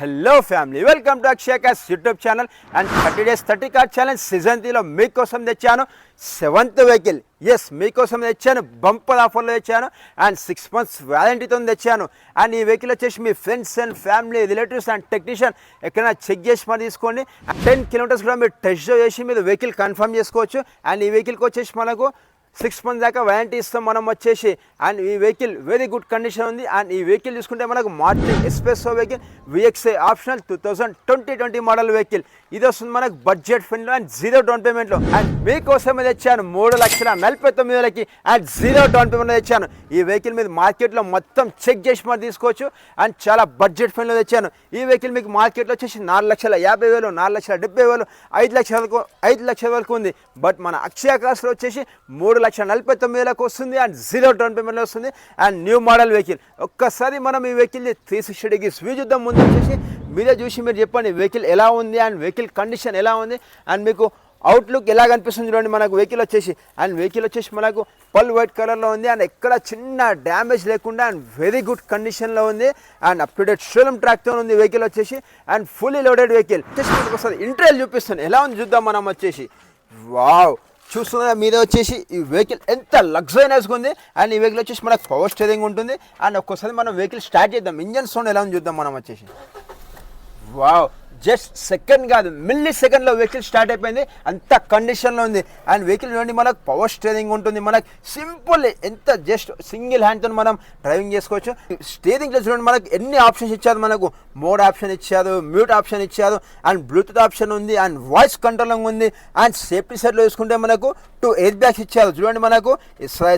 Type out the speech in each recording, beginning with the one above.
Hello family, welcome to Akshay cars YouTube channel and 30 days 30 car challenge season 3లో మీకోసం తెచ్చాను 7th vehicle. మీకోసం తెచ్చాను, బంపర్ ఆఫర్లో తెచ్చాను అండ్ 6 months వ్యారంటీతో తెచ్చాను. అండ్ ఈ వెహికల్ వచ్చేసి మీ friends and family relatives and technician ఎక్కడైనా చెక్ చేసి మరి తీసుకోండి. 10 kilometers కూడా మీరు టెస్ట్ డ్రైవ్ చేసి మీరు వెహికల్ కన్ఫర్మ్ చేసుకోవచ్చు. అండ్ ఈ వెహికల్కి వచ్చేసి మనకు 6 months దాకా వారంటీ ఇస్తాం మనం వచ్చేసి. అండ్ ఈ వెహికల్ వెరీ గుడ్ కండిషన్ ఉంది. అండ్ ఈ వెహికల్ చూసుకుంటే మనకు Maruti S-Presso vehicle VXI optional 2020 model vehicle. ఇది వస్తుంది మనకు బడ్జెట్ ఫ్రెండ్లో అండ్ 0 డౌన్ పేమెంట్లో. అండ్ మీకోసమే తెచ్చాను 3,49,000కి అండ్ 0 డౌన్ పేమెంట్లో తెచ్చాను. ఈ వెహికల్ మీద మార్కెట్లో మొత్తం చెక్ చేసి మరి తీసుకోవచ్చు అండ్ చాలా బడ్జెట్ ఫ్రెండ్లో తెచ్చాను. ఈ వెహికల్ మీకు మార్కెట్లో వచ్చేసి 4,50,000, 4,70,000, 5 లక్షల వరకు ఉంది. బట్ మన అక్షయ కార్స్లో వచ్చేసి 3,49,000కు వస్తుంది అండ్ 0 డౌన్ పేమెంట్లో వస్తుంది అండ్ న్యూ మోడల్ వెహికల్. ఒక్కసారి మనం ఈ వెహికల్ని 360 degrees వ్యూ చూద్దాం. ముందు వచ్చేసి మీరే చూసి మీరు చెప్పండి వెహికల్ ఎలా ఉంది అండ్ వెహికల్ కండిషన్ ఎలా ఉంది అండ్ మీకు అవుట్లుక్ ఎలా కనిపిస్తుంది చూడండి. మనకు వెహికల్ వచ్చేసి మనకు పల్ వైట్ కలర్లో ఉంది అండ్ ఎక్కడ చిన్న డ్యామేజ్ లేకుండా అండ్ వెరీ గుడ్ కండిషన్లో ఉంది and up to date showroom ట్రాక్తో ఉంది వెహికల్ వచ్చేసి అండ్ ఫుల్లీ లోడెడ్ వెహికల్. ఒకసారి ఇంటర్వ్యూ చూపిస్తాను ఎలా ఉంది చూద్దాం మనం వచ్చేసి. వావ్, చూస్తున్నా మీదే వచ్చేసి ఈ వెహికల్ ఎంత లగ్జరీనెస్గా ఉంది అండ్ ఈ వెహికల్ వచ్చేసి మనకు పవర్ స్టీరింగ్ ఉంటుంది. అండ్ ఒక్కసారి మనం వెహికల్ స్టార్ట్ చేద్దాం, ఇంజన్ సౌండ్ ఎలా ఉంది చూద్దాం మనం వచ్చేసి. వావ్, జస్ట్ సెకండ్ కాదు మిల్లీ సెకండ్లో వెహికల్ స్టార్ట్ అయిపోయింది, అంత కండిషన్లో ఉంది. అండ్ వెహికల్ చూడండి మనకు పవర్ స్టీరింగ్ ఉంటుంది. మనకు సింపుల్ ఎంత జస్ట్ సింగిల్ హ్యాండ్తో మనం డ్రైవింగ్ చేసుకోవచ్చు. స్టీరింగ్లో చూడండి మనకు ఎన్ని ఆప్షన్స్ ఇచ్చారు. మనకు మోడ్ ఆప్షన్ ఇచ్చారు, మ్యూట్ ఆప్షన్ ఇచ్చారు అండ్ బ్లూటూత్ ఆప్షన్ ఉంది అండ్ వాయిస్ కంట్రోలింగ్ ఉంది. అండ్ సేఫ్టీ సైడ్లో చూసుకుంటే మనకు 2 ఎయిర్ బ్యాగ్స్ ఇచ్చారు. చూడండి మనకు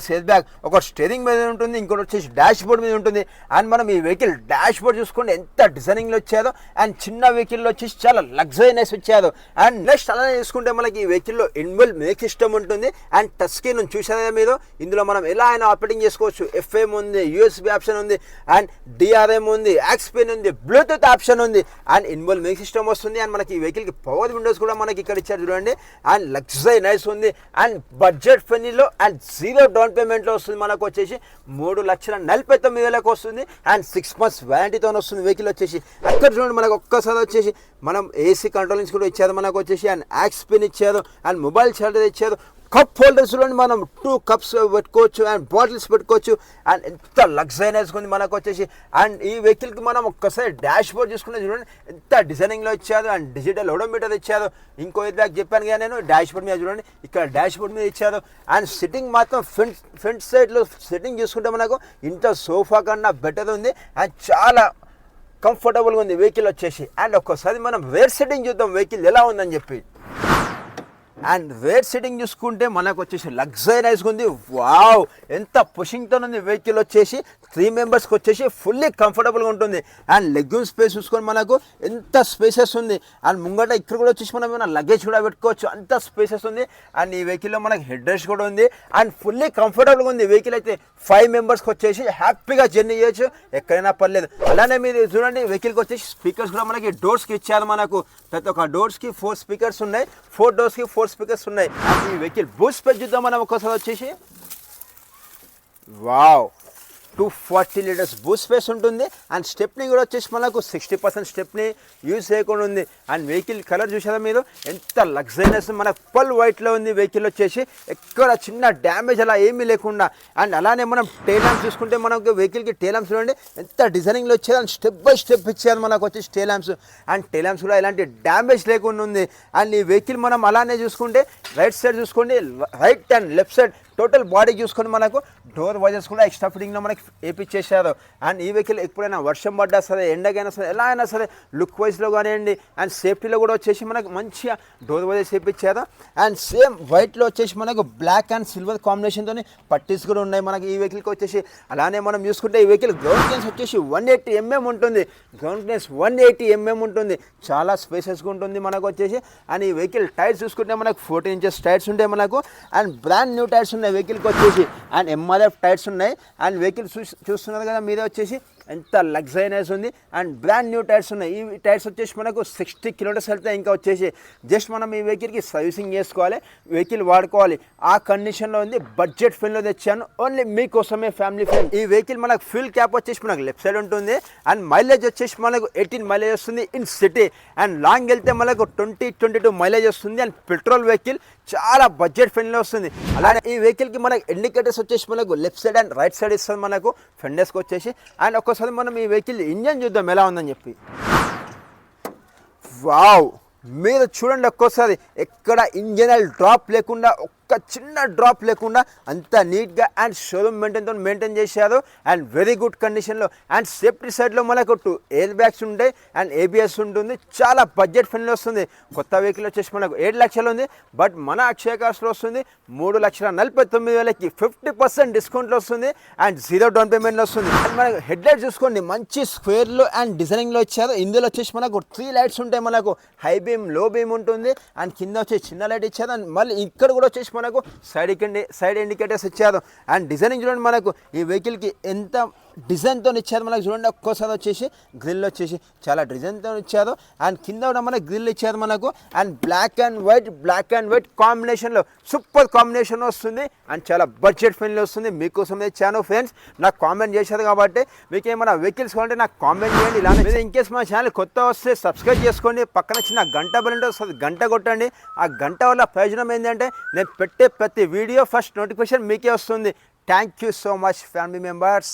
ఎయిర్ బ్యాగ్ ఒక స్టీరింగ్ మీద ఉంటుంది, ఇంకోటి వచ్చేసి డాష్ బోర్డ్ మీద ఉంటుంది. అండ్ మనం ఈ వెహికల్ డాష్ బోర్డ్ చూసుకుంటే ఎంత డిజైనింగ్లో ఇచ్చారో అండ్ చిన్న వెహికల్లో వచ్చేసి చాలా లగ్జరీనెస్ ఇచ్చారు. అండ్ నెక్స్ట్ అలానే చూసుకుంటే మనకి ఈ వెహికల్లో ఇన్బిల్ట్ మ్యూజిక్ సిస్టమ్ ఉంటుంది అండ్ టచ్ స్క్రీన్ చూసారా మీరు. ఇందులో మనం ఎలా అయినా ఆపరేటింగ్ చేసుకోవచ్చు. FM ఉంది, USB ఆప్షన్ ఉంది అండ్ DRM ఉంది, యాక్స్పిన్ ఉంది, బ్లూటూత్ ఆప్షన్ ఉంది అండ్ ఇన్బిల్ట్ మ్యూజిక్ సిస్టమ్ వస్తుంది. అండ్ మనకి ఈ వెహికల్కి పవర్ విండోస్ కూడా మనకి ఇక్కడ ఇచ్చారు చూడండి. అండ్ లగ్జరీనెస్ ఉంది అండ్ బడ్జెట్ ఫ్రెండ్లీలో అండ్ 0 డౌన్ పేమెంట్లో వస్తుంది. మనకు వచ్చేసి 3,49,000కు వస్తుంది అండ్ 6 months వారంటీతో వస్తుంది వెహికల్ వచ్చేసి. అక్కడ చూడండి మనకు ఒక్కసారి వచ్చేసి మనం AC కంట్రోలింగ్స్ కూడా ఇచ్చారు మనకు వచ్చేసి అండ్ యాక్స్ పిన్ ఇచ్చారు అండ్ మొబైల్ చార్జర్ ఇచ్చారు. కప్ హోల్డర్స్ చూడండి మనం 2 cups పెట్టుకోవచ్చు అండ్ బాటిల్స్ పెట్టుకోవచ్చు అండ్ ఎంత లగ్జరీనెస్గా ఉంది మనకు వచ్చేసి. అండ్ ఈ వెహికల్కి మనం ఒక్కసారి డాష్ బోర్డ్ చూసుకుంటే చూడండి ఎంత డిజైనింగ్లో ఇచ్చారు అండ్ డిజిటల్ ఓడోమీటర్ ఇచ్చారు. ఇంకో బ్యాగ్ చెప్పాను కదా నేను డాష్ బోర్డ్ మీద చూడండి, ఇక్కడ డాష్ బోర్డ్ మీద ఇచ్చారు. అండ్ సిట్టింగ్ మాత్రం ఫ్రంట్ సైడ్లో సిట్టింగ్ చూసుకుంటే మనకు ఇంత సోఫా కన్నా బెటర్ ఉంది అండ్ చాలా కంఫర్టబుల్గా ఉంది వెహికల్ వచ్చేసి. అండ్ ఒక్కసారి మనం రేర్ సెట్టింగ్ చూద్దాం వెహికల్ ఎలా ఉందని చెప్పి. అండ్ రేర్ సెట్టింగ్ చూసుకుంటే మనకు వచ్చేసి లగ్జరీనెస్గా ఉంది. వావ్, ఎంత పుషింగ్తో ఉంది వెహికల్ వచ్చేసి. 3 members వచ్చేసి ఫుల్లీ కంఫర్టబుల్గా ఉంటుంది. అండ్ లెగ్యూమ్ స్పేస్ చూసుకొని మనకు ఎంత స్పేసెస్ ఉంది. అండ్ ముంగట ఇక్కడ కూడా వచ్చేసి మనం ఏమైనా లగేజ్ కూడా పెట్టుకోవచ్చు, అంత స్పేసెస్ ఉంది. అండ్ ఈ వెహికల్లో మనకి హెడ్ రెస్ట్ కూడా ఉంది అండ్ ఫుల్లీ కంఫర్టబుల్గా ఉంది వెహికల్ అయితే. 5 members వచ్చేసి హ్యాపీగా జర్నీ చేయొచ్చు, ఎక్కడైనా పర్లేదు. అలానే మీరు చూడండి వెహికల్కి వచ్చేసి స్పీకర్స్ కూడా మనకి డోర్స్కి ఇచ్చారు. మనకు ప్రతి ఒక్క డోర్స్కి 4 speakers ఉన్నాయి, 4 doors కి 4 speakers ఉన్నాయి. ఈ వెహికల్ బూట్ స్పేస్ చూద్దాం మనం ఒకసారి వచ్చేసి. వావ్, 240 liters బూట్ స్పేస్ ఉంటుంది అండ్ స్టెప్నీ కూడా వచ్చేసి మనకు 60% స్టెప్నీ యూజ్ చేయకుండా ఉంది. అండ్ వెహికల్ కలర్ చూసారా మీరు ఎంత లగ్జరీనెస్, మనకు పల్ వైట్లో ఉంది వెహికల్ వచ్చేసి. ఎక్కడ చిన్న డ్యామేజ్ అలా ఏమీ లేకుండా. అండ్ అలానే మనం టైల్ ల్యాంప్స్ చూసుకుంటే మనకు వెహికల్కి టైల్ ల్యాంప్స్ చూడండి ఎంత డిజైనింగ్లో వచ్చేది అండ్ స్టెప్ బై స్టెప్ ఇచ్చారు మనకు వచ్చేసి tile lamps. And tile lamps కూడా ఎలాంటి డ్యామేజ్ లేకుండా ఉంది. అండ్ ఈ వెహికల్ మనం అలానే చూసుకుంటే రైట్ సైడ్ చూసుకోండి, right and left side total body చూసుకొని మనకు డోర్ వైజర్స్ కూడా ఎక్స్ట్రా ఫిట్టింగ్లో మనకి వేయించేసారు. అండ్ ఈ వెహికల్ ఎప్పుడైనా వర్షం పడ్డా సరే, ఎండకైనా సరే, ఎలా అయినా సరే లుక్ వైజ్లో కానివ్వండి అండ్ సేఫ్టీలో కూడా వచ్చేసి మనకు మంచిగా డోర్ వైజర్స్ వేయించారు. అండ్ సేమ్ వైట్లో వచ్చేసి మనకు బ్లాక్ అండ్ సిల్వర్ కాంబినేషన్తో పట్టీస్ కూడా ఉన్నాయి మనకి ఈ వెహికల్కి వచ్చేసి. అలానే మనం చూసుకుంటే ఈ వెహికల్ గ్రౌండ్ క్లియరెన్స్ వచ్చేసి 180 mm ఉంటుంది. గ్రౌండ్ క్లియరెన్స్ 180 mm ఉంటుంది, చాలా స్పేసెస్గా ఉంటుంది మనకు వచ్చేసి. అండ్ ఈ వెహికల్ టైర్స్ చూసుకుంటే మనకు 14 inches టైర్స్ ఉంటాయి మనకు అండ్ బ్రాండ్ న్యూ టైర్స్ ఉన్నాయి వెహికల్కి వచ్చేసి. అండ్ MRF టైర్స్ ఉన్నాయి. అండ్ వెహికల్ చూస్తున్నారు కదా మీదే వచ్చేసి ఎంత లగ్జరీనెస్ ఉంది అండ్ బ్రాండ్ న్యూ టైర్స్ ఉన్నాయి. ఈ టైర్స్ వచ్చేసి మనకు 60 కిలోమీటర్స్ వెళ్తే ఇంకా వచ్చేసి జస్ట్ మనం ఈ వెహికల్కి సర్వీసింగ్ చేసుకోవాలి, వెహికల్ వాడుకోవాలి. ఆ కండిషన్లో ఉంది. బడ్జెట్ ఫ్రెండ్లో తెచ్చాను ఓన్లీ మీకోసమే ఫ్యామిలీ ఫ్రెండ్. ఈ వెహికల్ మనకు ఫ్యూల్ క్యాప్ వచ్చేసి మనకు లెఫ్ట్ సైడ్ ఉంటుంది అండ్ మైలేజ్ వచ్చేసి మనకు 18 మైలేజ్ వస్తుంది ఇన్ సిటీ అండ్ లాంగ్ వెళ్తే మనకు 20-22 మైలేజ్ వస్తుంది అండ్ పెట్రోల్ వెహికల్ చాలా బడ్జెట్ ఫ్రెండ్లో వస్తుంది. అలానే ఈ వెహికల్కి మనకు ఇండికేటర్స్ వచ్చేసి మనకు left side and right side ఇస్తుంది మనకు ఫెండర్స్కి వచ్చేసి. అండ్ ఒక్కసారి మనం ఈ వెహికల్ ఇంజన్ చూద్దాం ఎలా ఉందని చెప్పి. వావ్, మీరు చూడండి ఒక్కోసారి ఎక్కడ ఇంజన్ ఆయిల్ డ్రాప్ లేకుండా, ఒక్క చిన్న డ్రాప్ లేకుండా అంత నీట్గా అండ్ షోరూమ్ మెయింటైన్ చేశారు అండ్ వెరీ గుడ్ కండిషన్లో. అండ్ సేఫ్టీ సైడ్లో మనకు 2 ఎయిర్ బ్యాగ్స్ ఉంటాయి అండ్ ABS ఉంటుంది. చాలా బడ్జెట్ ఫ్రెండ్లీ వస్తుంది. కొత్త వెహికల్ వచ్చేసి మనకు 7 లక్షలు ఉంది, బట్ మన అక్షయ కార్స్లో వస్తుంది 3,49,000కి 50% డిస్కౌంట్లో వస్తుంది అండ్ 0 డౌన్ పేమెంట్లో వస్తుంది. అండ్ మనకు హెడ్ లైట్ చూసుకోండి, మంచి స్క్వేర్లో అండ్ డిజైనింగ్లో ఇచ్చారు. ఇందులో వచ్చేసి మనకు 3 లైట్స్ ఉంటాయి. మనకు హై బీమ్, లో బీమ్ ఉంటుంది అండ్ కింద వచ్చేసి చిన్న లైట్ ఇచ్చారు. అండ్ మళ్ళీ ఇక్కడ కూడా వచ్చేసి మనకు సైడ్ ఇండికేటర్స్ ఇచ్చారు. అండ్ డిజైనింగ్ చూడండి, మనకు ఈ వెహికల్కి ఎంత డిజైన్తో ఇచ్చారు. మనకు చూడండి ఒక్కోసారి వచ్చేసి గ్రిల్ వచ్చేసి చాలా డిజైన్తో ఇచ్చారు అండ్ కింద కూడా మనకు గ్రిల్ ఇచ్చారు మనకు. అండ్ బ్లాక్ అండ్ వైట్ కాంబినేషన్లో సూపర్ కాంబినేషన్ వస్తుంది అండ్ చాలా బడ్జెట్ ఫ్రెండ్లీ వస్తుంది. మీకోసం ఇచ్చాను ఫ్రెండ్స్. నాకు కామెంట్ చేశారు కాబట్టి మీకు ఏమైనా వెహికల్స్ కావాలంటే నాకు కామెంట్ చేయండి. ఇలానే మీరు ఇన్కేస్ మా ఛానల్ కొత్త వస్తే సబ్స్క్రైబ్ చేసుకోండి. పక్కన చిన్న గంట బెల్ వస్తుంది, గంట కొట్టండి. ఆ గంట వల్ల ప్రయోజనం ఏంటంటే నేను పెట్టే ప్రతి వీడియో ఫస్ట్ నోటిఫికేషన్ మీకే వస్తుంది. Thank you so much family members.